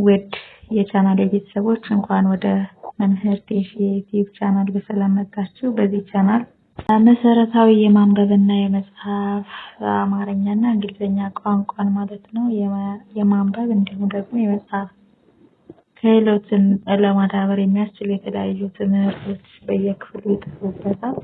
ውድ የቻናሌ ቤተሰቦች እንኳን ወደ መምህርት የዩቲዩብ ቻናል በሰላም መጣችሁ። በዚህ ቻናል መሰረታዊ የማንበብና የመጻፍ አማርኛና እንግሊዘኛ ቋንቋን ማለት ነው የማንበብ እንዲሁም ደግሞ የመጻፍ ክህሎትን ለማዳበር የሚያስችሉ የተለያዩ ትምህርቶች በየክፍሉ ይጠፉበታል።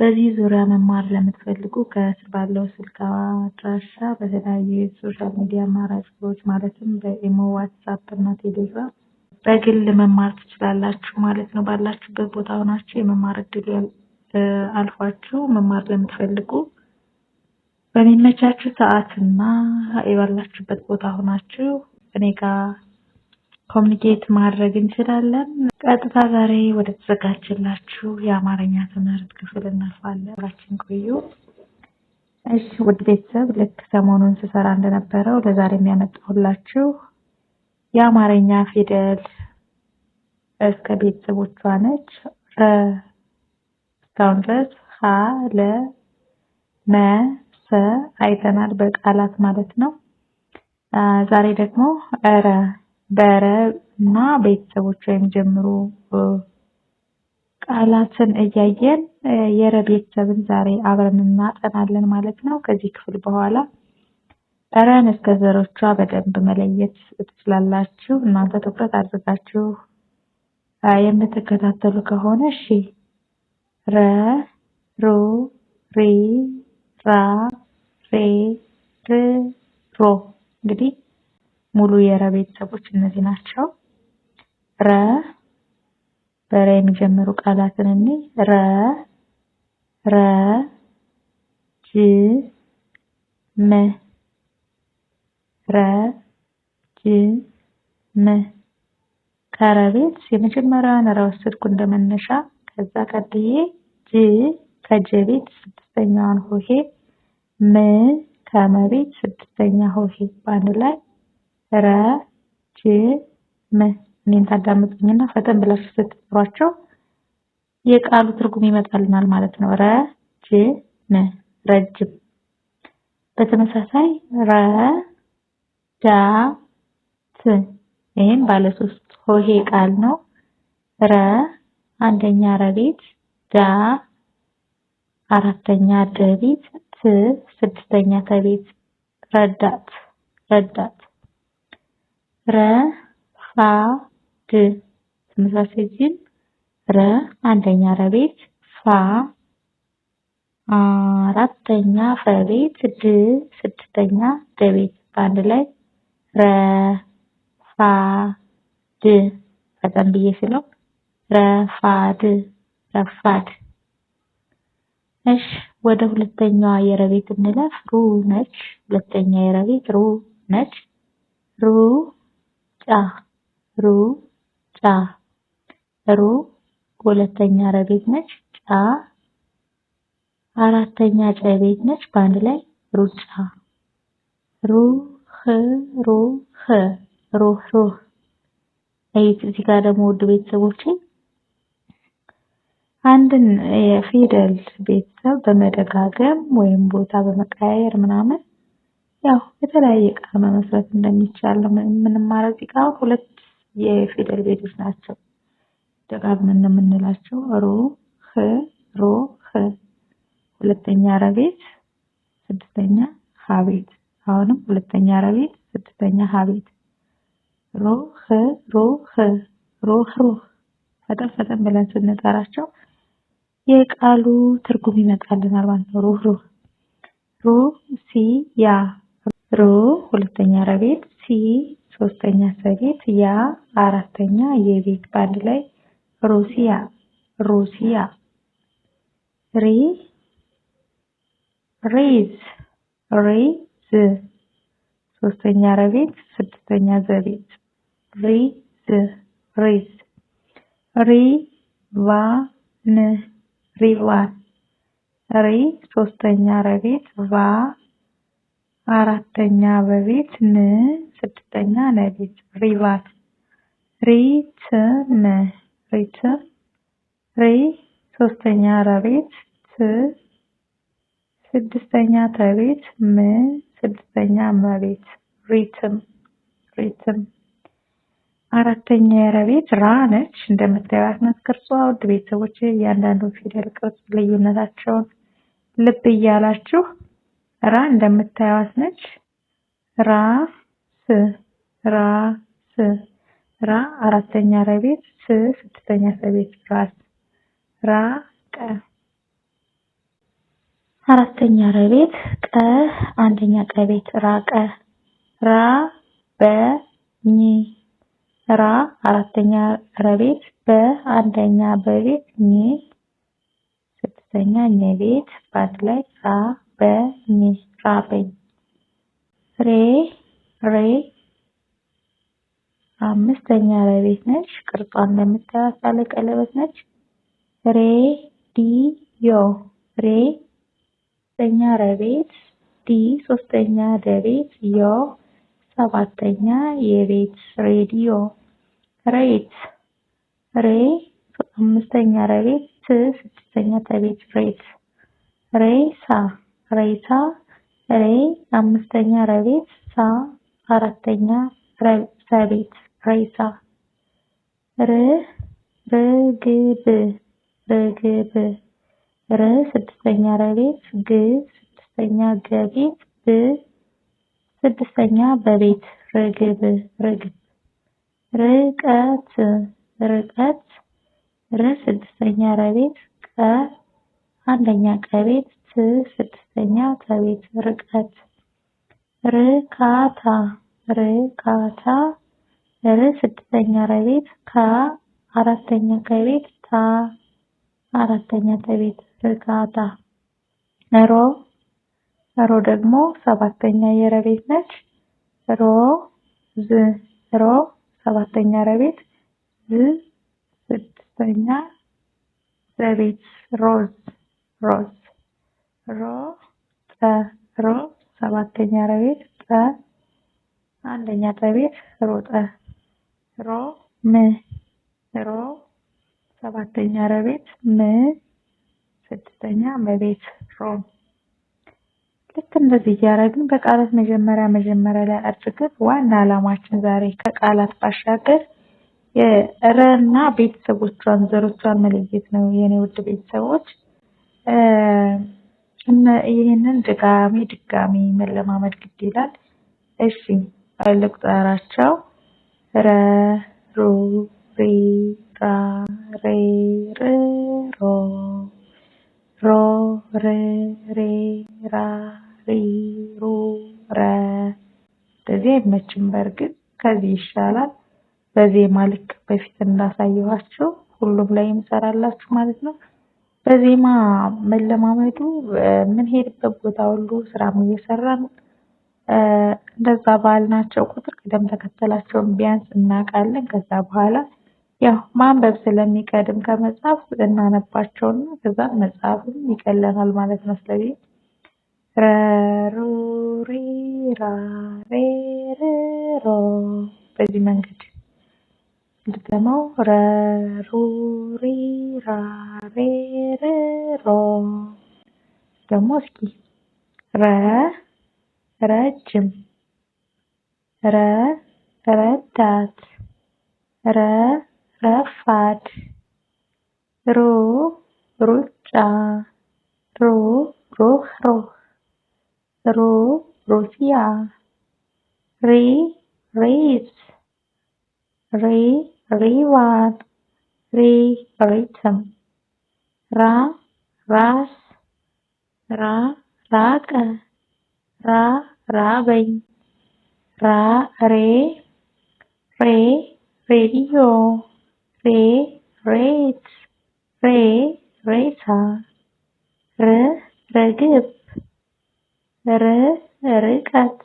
በዚህ ዙሪያ መማር ለምትፈልጉ ከስር ባለው ስልክ አድራሻ በተለያዩ የሶሻል ሚዲያ አማራጮች ማለትም በኢሞ፣ ዋትስአፕ እና ቴሌግራም በግል መማር ትችላላችሁ ማለት ነው። ባላችሁበት ቦታ ሆናችሁ የመማር እድል አልፏችሁ መማር ለምትፈልጉ በሚመቻችሁ ሰዓትና ባላችሁበት ቦታ ሆናችሁ እኔ ጋር ኮሙኒኬት ማድረግ እንችላለን። ቀጥታ ዛሬ ወደ ተዘጋጀላችሁ የአማርኛ ትምህርት ክፍል እናልፋለን። አብራችሁን ቆዩ። እሺ ውድ ቤተሰብ፣ ልክ ሰሞኑን ስሰራ እንደነበረው ለዛሬ የሚያመጣሁላችሁ የአማርኛ ፊደል እስከ ቤተሰቦቿ ነች። እስካሁን ድረስ ሀ፣ ለ፣ መ፣ ሰ አይተናል በቃላት ማለት ነው። ዛሬ ደግሞ ረ፣ በረ እና ቤተሰቦቿ የሚጀምሩ ቃላትን እያየን የረ ቤተሰብን ዛሬ አብረን እናጠናለን ማለት ነው። ከዚህ ክፍል በኋላ ረን እስከ ዘሮቿ በደንብ መለየት ትችላላችሁ። እናንተ ትኩረት አድርጋችሁ የምትከታተሉ ከሆነ እሺ። ረ፣ ሩ፣ ሪ፣ ራ፣ ሬ፣ ር፣ ሮ። እንግዲህ ሙሉ የረ ቤተሰቦች እነዚህ ናቸው። ረ፣ በረ የሚጀምሩ ቃላትን እኔ ረ፣ ረ፣ ጅ፣ ም፣ ረ፣ ጅ፣ ም። ከረ ቤት የመጀመሪያውን ረ ወሰድኩ እንደመነሻ። ከዛ ቀጥዬ ጅ ከጀ ቤት ስድስተኛዋን ሆሄ፣ ም ከመ ቤት ስድስተኛ ሆሄ በአንድ ላይ ረ፣ ጅ፣ ም። እኔን ታዳምጡኝና ፈጠን ብላችሁ ስትጥሯቸው የቃሉ ትርጉም ይመጣልናል ማለት ነው። ረ፣ ጅ፣ ም ረጅም። በተመሳሳይ ረ፣ ዳ፣ ት። ይሄም ባለ 3 ሆሄ ቃል ነው። ረ አንደኛ ረ ቤት፣ ዳ አራተኛ ደ ቤት፣ ት ስድስተኛ ተ ቤት ረዳት፣ ረዳት። ረ፣ ፋ፣ ድ። ተመሳሳይ ዚህም ረ አንደኛ ረ ቤት፣ ፋ አራተኛ ፈ ቤት፣ ድ ስድስተኛ ደ ቤት በአንድ ላይ ረ፣ ፋ፣ ድ። ፈጠን ብዬ ስለው ረፋድ፣ ረፋድ። እሺ ወደ ሁለተኛዋ የረ ቤት እንለፍ። ሩ ነች። ሁለተኛ የረ ቤት ሩ ነች። ሩ፣ ጫ፣ ሩ፣ ጫ። ሩ ሁለተኛ ረ ቤት ነች። ጫ አራተኛ ጨ ቤት ነች። በአንድ ላይ ሩጫ፣ ሩህ፣ ሩህ፣ ሩህ፣ ሩህ። እዚህ ጋር ደግሞ ውድ ቤተሰቦቼ አንድን የፊደል ቤተሰብ በመደጋገም ወይም ቦታ በመቀያየር ምናምን ያው የተለያየ ቃል መመስረት እንደሚቻል የምንማረው። እዚህ ጋር ሁለት የፊደል ቤቶች ናቸው ደጋግመን የምንላቸው ሩ፣ ህ፣ ሮ፣ ህ። ሁለተኛ ረ ቤት ስድስተኛ ሀ ቤት። አሁንም ሁለተኛ ረ ቤት ስድስተኛ ሀ ቤት ሮ፣ ህ፣ ሮ፣ ህ፣ ሮ፣ ሮ። ፈጠን ፈጠን ብለን ስንጠራቸው የቃሉ ትርጉም ይመጣልናል ማለት ነው። ሩህ፣ ሩህ፣ ሩ፣ ሲ፣ ያ። ሩ ሁለተኛ ረ ቤት፣ ሲ ሶስተኛ ሰ ቤት፣ ያ አራተኛ የ ቤት በአንድ ላይ ሩሲያ፣ ሩሲያ። ሪ፣ ሪዝ፣ ሪዝ ሶስተኛ ረ ቤት ስድስተኛ ዘ ቤት ሪዝ፣ ሪዝ። ሪ፣ ቫ፣ ን፣ ሪቫን። ሪ ሶስተኛ ረ ቤት፣ ቫ አራተኛ በቤት፣ ን ስድስተኛ ነ ቤት ሪቫን። ሪትም፣ ሪትም። ሪ ሶስተኛ ረ ቤት፣ ት ስድስተኛ ተ ቤት፣ ም ስድስተኛ መ ቤት ሪትም ሪትም። አራተኛ የረ ቤት ራ ነች። እንደምታዩት ናት ቅርጿ። ውድ ቤተሰቦች እያንዳንዱ ፊደል ቅርጽ ልዩነታቸውን ልብ እያላችሁ ራ እንደምታዩት ነች። ራ ስ ራ ስ ራ አራተኛ ረ ቤት ስ ስድስተኛ ሰ ቤት ራስ ራ ቀ አራተኛ ረ ቤት ቀ አንደኛ ቀ ቤት ራቀ ራ በኝ ራ አራተኛ ረ ቤት በ አንደኛ በቤት ኝ ስድስተኛ ኘ ቤት በአንድ ላይ ራ በኝ ራበኝ ሬ ሬ አምስተኛ ረ ቤት ነች። ቅርጿ እንደምታዩት ባለ ቀለበት ነች። ሬ ዲ ዮ ሬ ሶስተኛ ረ ቤት ዲ ሶስተኛ ደ ቤት ዮ ሰባተኛ የቤት ሬዲዮ ሬት ሬ አምስተኛ ረ ቤት ስ ስድስተኛ ተ ቤት ሬት ሬሳ ሬሳ ሬ አምስተኛ ረ ቤት ሳ አራተኛ ሰ ቤት ሬሳ ር ርግብ ርግብ ር ስድስተኛ ረ ቤት ግ ስድስተኛ ገ ቤት ብ ስድስተኛ በቤት ርግብ ርግብ ርቀት ርቀት ር ስድስተኛ ረ ቤት ቀ አንደኛ ቀ ቤት ት ስድስተኛ ተ ቤት ርቀት ርካታ ርካታ ር ስድስተኛ ረ ቤት ካ አራተኛ ከ ቤት ታ አራተኛ ተ ቤት ርካታ ሮ ሮ ደግሞ ሰባተኛ የረ ቤት ነች። ሮ ዝ ሮ ሰባተኛ ረ ቤት ዝ ስድስተኛ ዘ ቤት ሮዝ ሮዝ ሮ ጠ ሮ ሰባተኛ ረ ቤት ጠ አንደኛ ጠ ቤት ሮጠ ሮ ም ሮ ሰባተኛ ረ ቤት ም ስድስተኛ መቤት ሮም። ልክ እንደዚህ እያደረግን በቃላት መጀመሪያ ላይ አድርገን ዋና ዓላማችን ዛሬ ከቃላት ባሻገር የረና ቤተሰቦቿን ዘሮቿን መለየት ነው የኔ ውድ ቤተሰቦች። ይህንን ድጋሚ መለማመድ ግድ ይላል። እሺ ልቁጠራቸው። ረ ሩ ሪ ራ ሬ ር ሮ ሮ ር ሬ ራ ሪ ሩ ረ እንደዚህ አይመችም። በእርግጥ ከዚህ ይሻላል። በዜማ ልክ በፊት እንዳሳየኋችሁ ሁሉም ላይ እንሰራላችሁ ማለት ነው። በዜማ መለማመዱ ምን ሄድበት ቦታ ሁሉ ስራም እየሰራን እንደዛ ባልናቸው ቁጥር ቅደም ተከተላቸውን ቢያንስ እናውቃለን። ከዛ በኋላ ያው ማንበብ ስለሚቀድም ከመጻፍ እናነባቸውና ከዛ መጻፍም ይቀለናል ማለት ነው። ስለዚህ ረ ሩ ሪ ራ ሬ ር ሮ በዚህ መንገድ ልድገመው። ረ ሩ ሪ ራ ሬ ር ሮ ደግሞ እስኪ ረ ረጅም ረ ረዳት ረ ረፋድ ሩ ሩጫ ሩ ሩህሩህ ሩ ሩሲያ ሪ ሪስ ሪ ሪዋን ሪ ሪትም ራ ራስ ራ ራቀ ራ ራበኝ ራ ሬ ሬ ሬዲዮ ሬ ሬት ሬ ሬሳ ር ርግብ ር ርቀት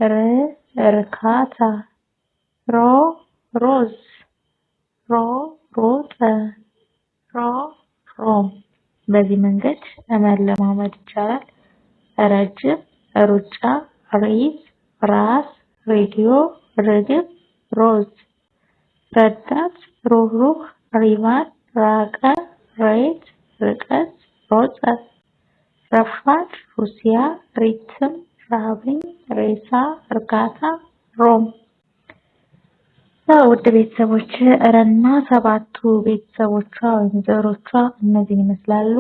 ር ርካታ ሮ ሮዝ ሮ ሮጠ ሮ ሮም። በዚህ መንገድ መለማመድ ይቻላል። ረጅም ሩጫ ሪስ ራስ ሬዲዮ ርግብ ሮዝ ረዳት ሩህሩህ ሪቫን ራቀ ሬት ርቀት ሮጠ ረፋድ ሩሲያ ሪትም ሳብኝ፣ ሬሳ፣ እርጋታ፣ ሮም። ውድ ቤተሰቦች ረና 7ቱ ቤተሰቦቿ ወይም ዘሮቿ እነዚህ ይመስላሉ።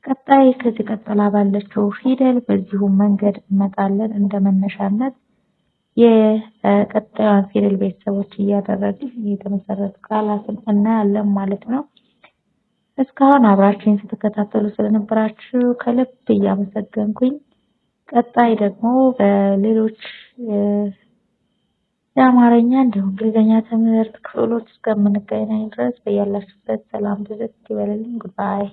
ቀጣይ ከዚህ ቀጥላ ባለችው ፊደል በዚሁ መንገድ እንመጣለን። እንደ መነሻነት የቀጣዩን ፊደል ቤተሰቦች እያደረግን የተመሰረቱ ቃላትን እናያለን ማለት ነው። እስካሁን አብራችሁን ስትከታተሉ ስለነበራችሁ ከልብ እያመሰገንኩኝ ቀጣይ ደግሞ በሌሎች የአማርኛ እንዲሁም እንግሊዝኛ ትምህርት ክፍሎች እስከምንገናኝ ድረስ በያላችሁበት ሰላም ብዝት ይበልልኝ። ጉድባይ